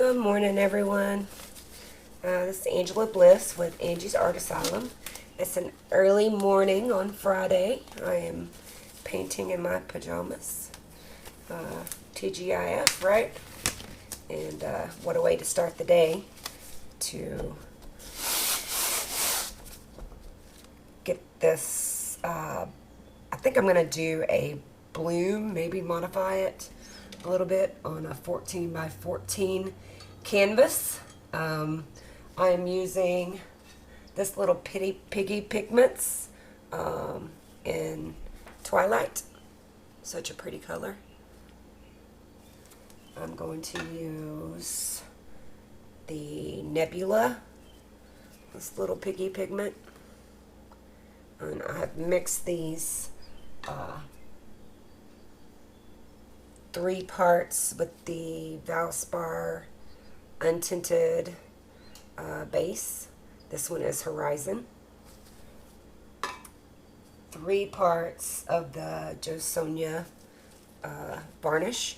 Good morning, everyone. This is Angelia Bliss with Angie's Art Asylum. It's an early morning on Friday. I am painting in my pajamas. TGIF, right? And what a way to start the day to get this. I think I'm going to do a bloom, maybe modify it a little bit on a 14 by 14 canvas. I'm using this little piggy pigments in Twilight. Such a pretty color. I'm going to use the Nebula, this little piggy pigment. And I've mixed these 3 parts with the Valspar untinted base. This one is Horizon. 3 parts of the JoSonja varnish.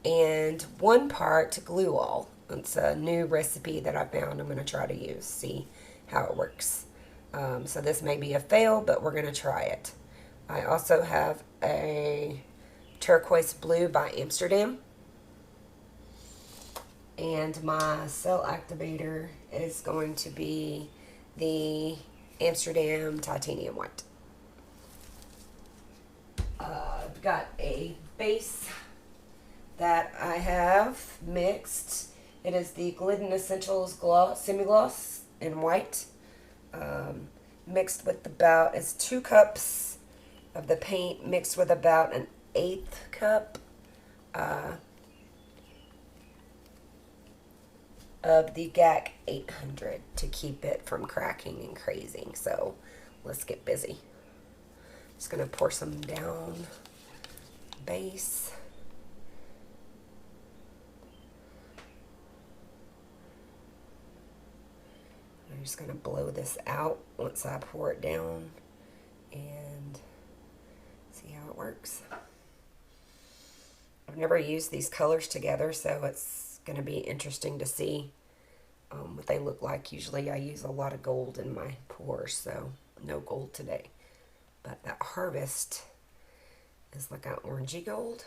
And 1 part glue all. It's a new recipe that I found I'm going to try to use, see how it works. So this may be a fail, but we're going to try it. I also have a turquoise blue by Amsterdam. And my cell activator is going to be the Amsterdam titanium white. I've got a base that I have mixed. It is the Glidden Essentials Gloss, Semi-Gloss in white. Mixed with about, it's 2 cups of the paint mixed with about an 1/8 cup of the GAC 800 to keep it from cracking and crazing. So let's get busy. Just gonna pour some down base. I'm just gonna blow this out once I pour it down and see how it works. I've never used these colors together, so it's going to be interesting to see what they look like. Usually I use a lot of gold in my pours, so no gold today. But that Harvest is like an orangey gold.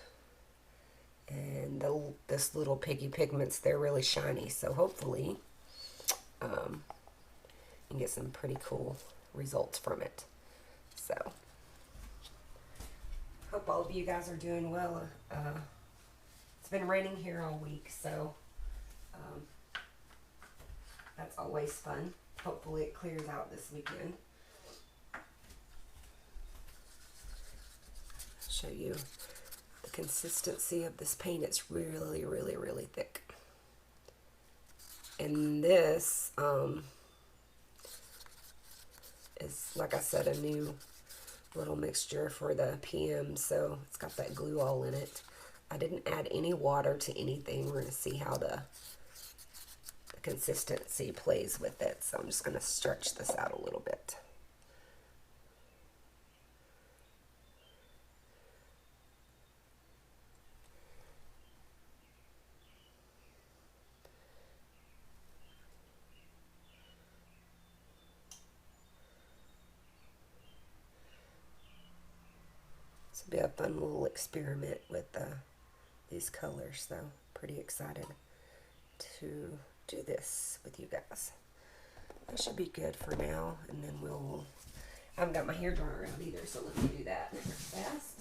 And this little piggy pigments, they're really shiny, so hopefully you can get some pretty cool results from it. So hope all of you guys are doing well. It's been raining here all week, so that's always fun. Hopefully it clears out this weekend. Show you the consistency of this paint. It's really, really, really thick. And this is, like I said, a new little mixture for the PM, so it's got that glue all in it. I didn't add any water to anything. We're going to see how the consistency plays with it, so I'm just going to stretch this out a little bit. This will be a fun little experiment with these colors, so pretty excited to do this with you guys. That should be good for now, and then I haven't got my hair dryer out either, so let me do that fast.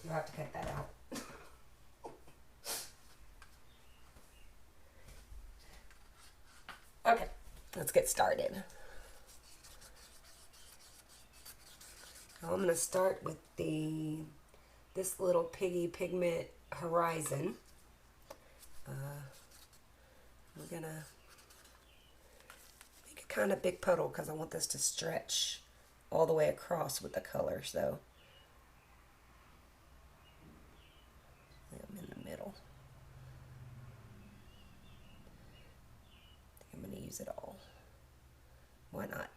You'll have to cut that out. Okay, let's get started. I'm going to start with this little piggy pigment Horizon. We're going to make a kind of big puddle because I want this to stretch all the way across with the color. So middle. I'm going to use it all. Why not?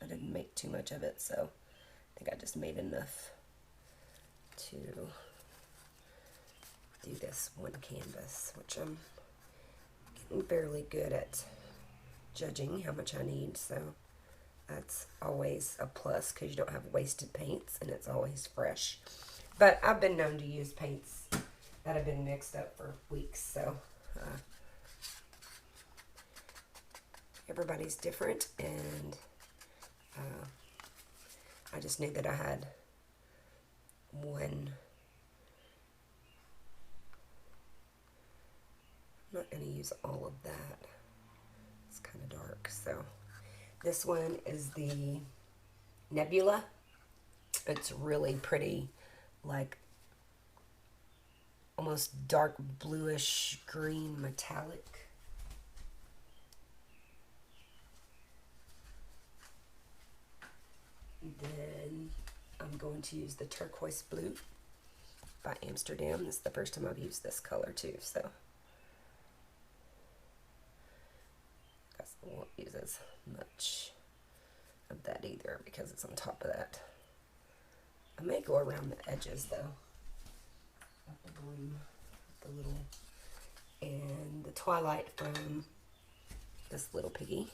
I didn't make too much of it, so I think I just made enough to do this one canvas, which I'm getting fairly good at judging how much I need, so that's always a plus because you don't have wasted paints and it's always fresh. But I've been known to use paints that have been mixed up for weeks, so everybody's different, and I just knew that I had one. I'm not going to use all of that. It's kind of dark. So this one is the Nebula. It's really pretty, like almost dark bluish green metallic. Then I'm going to use the turquoise blue by Amsterdam. This is the first time I've used this color too, so I guess I won't use as much of that either because it's on top of that. I may go around the edges though of the bloom, the little, and the Twilight from this little piggy.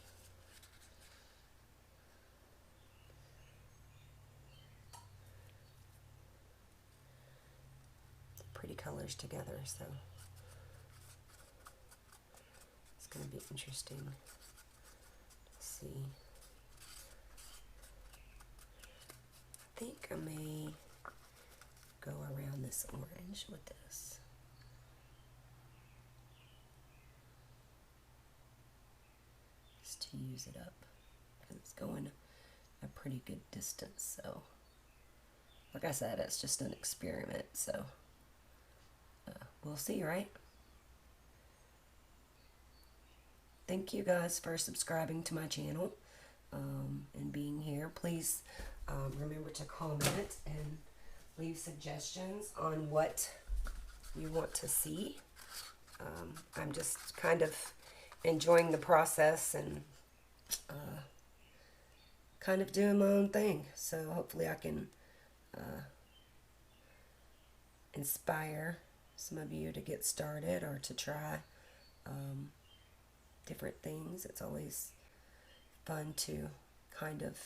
Pretty colors together, so it's going to be interesting to see. I think I may go around this orange with this. Just to use it up because it's going a pretty good distance, so like I said, it's just an experiment, so we'll see, right? Thank you guys for subscribing to my channel and being here. Please remember to comment and leave suggestions on what you want to see. I'm just kind of enjoying the process and kind of doing my own thing. So hopefully I can inspire some of you to get started or to try different things. It's always fun to kind of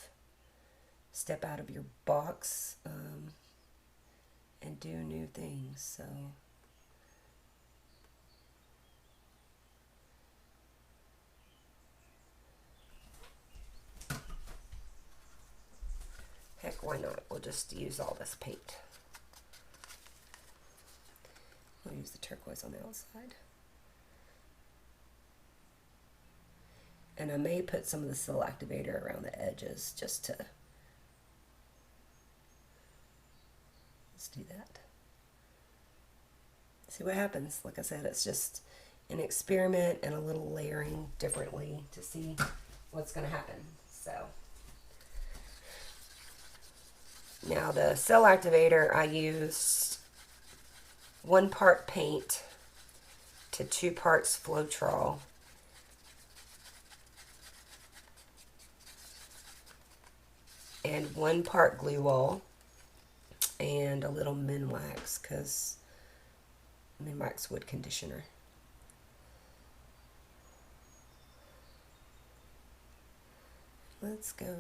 step out of your box and do new things. So heck, why not? We'll just use all this paint. I'll use the turquoise on the outside. And I may put some of the Seal Activator around the edges just to, let's do that. See what happens. Like I said, it's just an experiment and a little layering differently to see what's going to happen. So now the Seal Activator, I used 1 part paint to 2 parts Floetrol. And 1 part glue wall and a little Minwax, because Minwax wood conditioner. Let's go.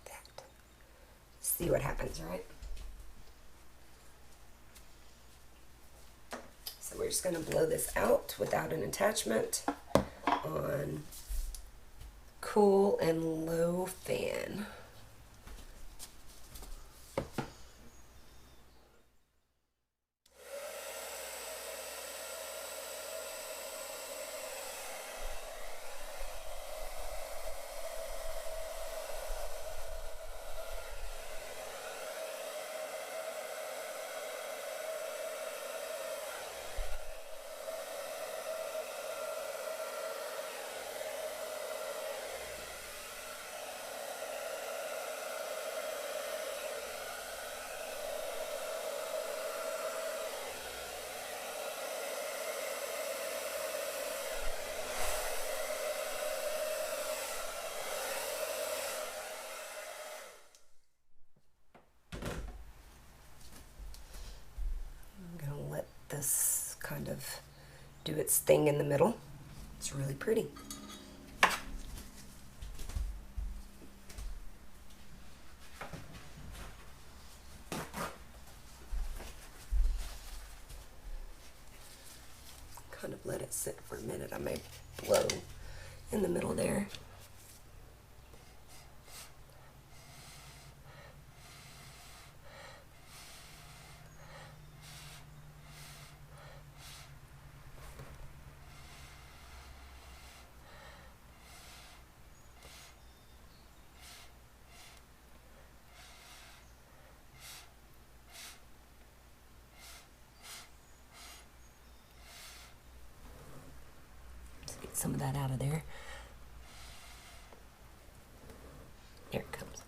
That. See what happens, right? So we're just going to blow this out without an attachment on cool and low fan. this kind of do its thing in the middle. It's really pretty. Kind of let it sit for a minute. I may blow in the middle there. Get some of that out of there. There it comes.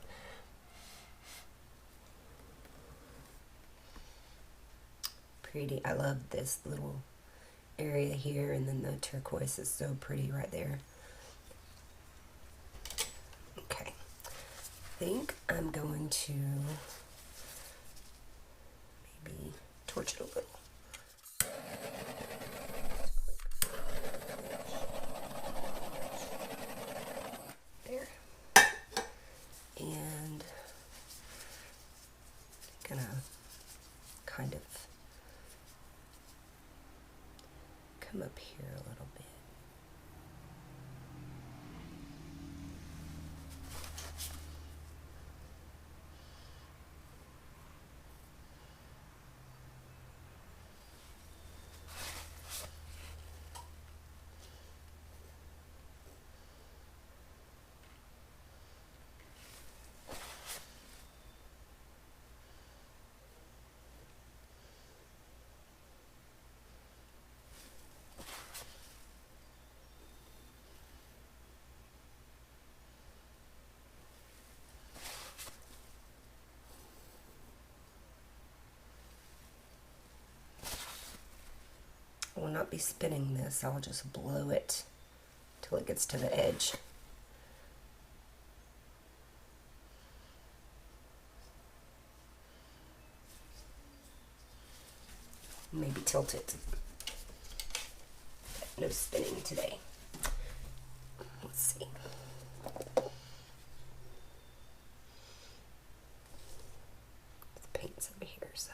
Pretty. I love this little area here, and then the turquoise is so pretty right there. Okay. I think I'm going to maybe torch it a little. And gonna kind of come up here a little bit. I will not be spinning this. I'll just blow it till it gets to the edge. Maybe tilt it. No spinning today. Let's see. The paint's over here, so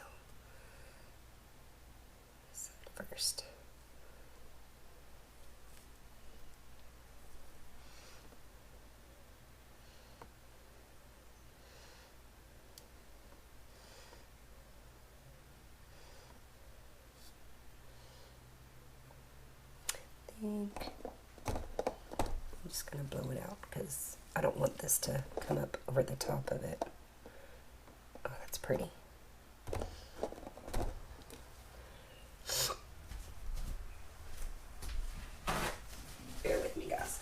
this side first. I'm just going to blow it out because I don't want this to come up over the top of it. Oh, that's pretty. Bear with me, guys.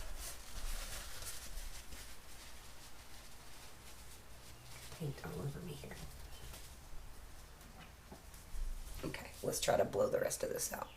Paint all over me here. Okay, let's try to blow the rest of this out.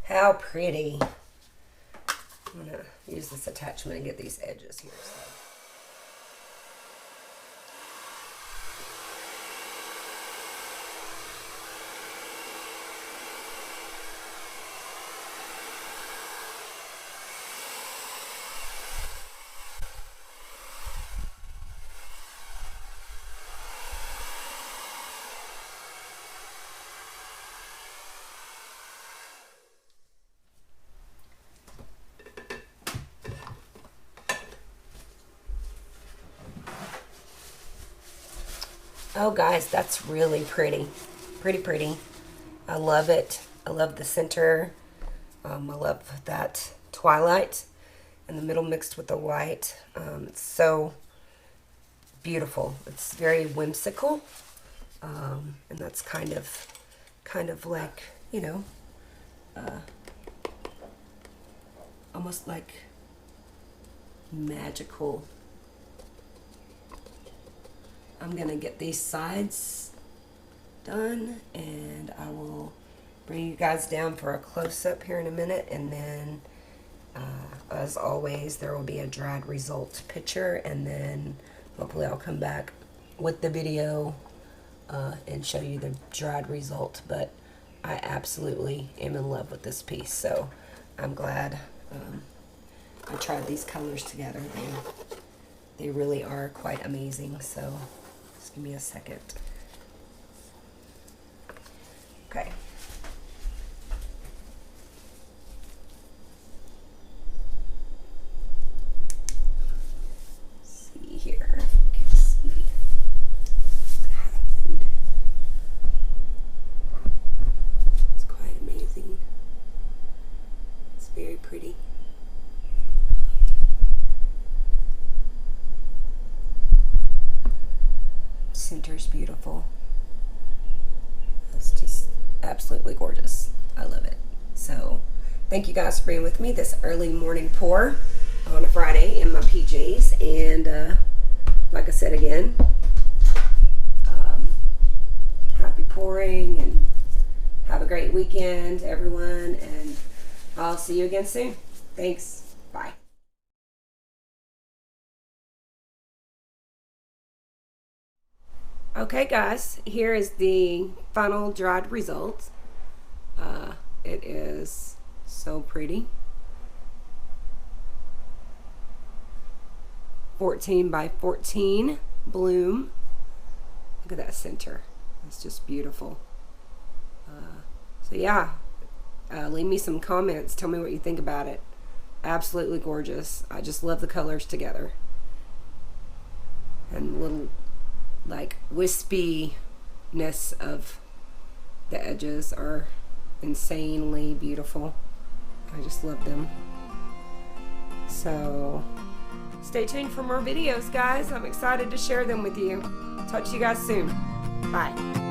How pretty. I'm going to use this attachment and get these edges here. So. Oh guys, that's really pretty. Pretty. I love it. I love the center. I love that twilight in the middle mixed with the white. It's so beautiful. It's very whimsical. And that's kind of like, you know, almost like magical. I'm gonna get these sides done, and I will bring you guys down for a close-up here in a minute, and then as always there will be a dried result picture, and then hopefully I'll come back with the video and show you the dried result. But I absolutely am in love with this piece, so I'm glad I tried these colors together. They really are quite amazing. So just give me a second. Okay. See here. You can see what happened. It's quite amazing. It's very pretty. Center's beautiful. It's just absolutely gorgeous. I love it. So thank you guys for being with me this early morning pour on a Friday in my PJs. And like I said again, happy pouring, and have a great weekend, everyone. And I'll see you again soon. Thanks. Bye. Okay guys, here is the final dried result. It is so pretty. 14 by 14 bloom. Look at that center. It's just beautiful. So yeah, leave me some comments. Tell me what you think about it. Absolutely gorgeous. I just love the colors together. And little like wispiness of the edges are insanely beautiful. I just love them. So stay tuned for more videos, guys. I'm excited to share them with you. Talk to you guys soon. Bye.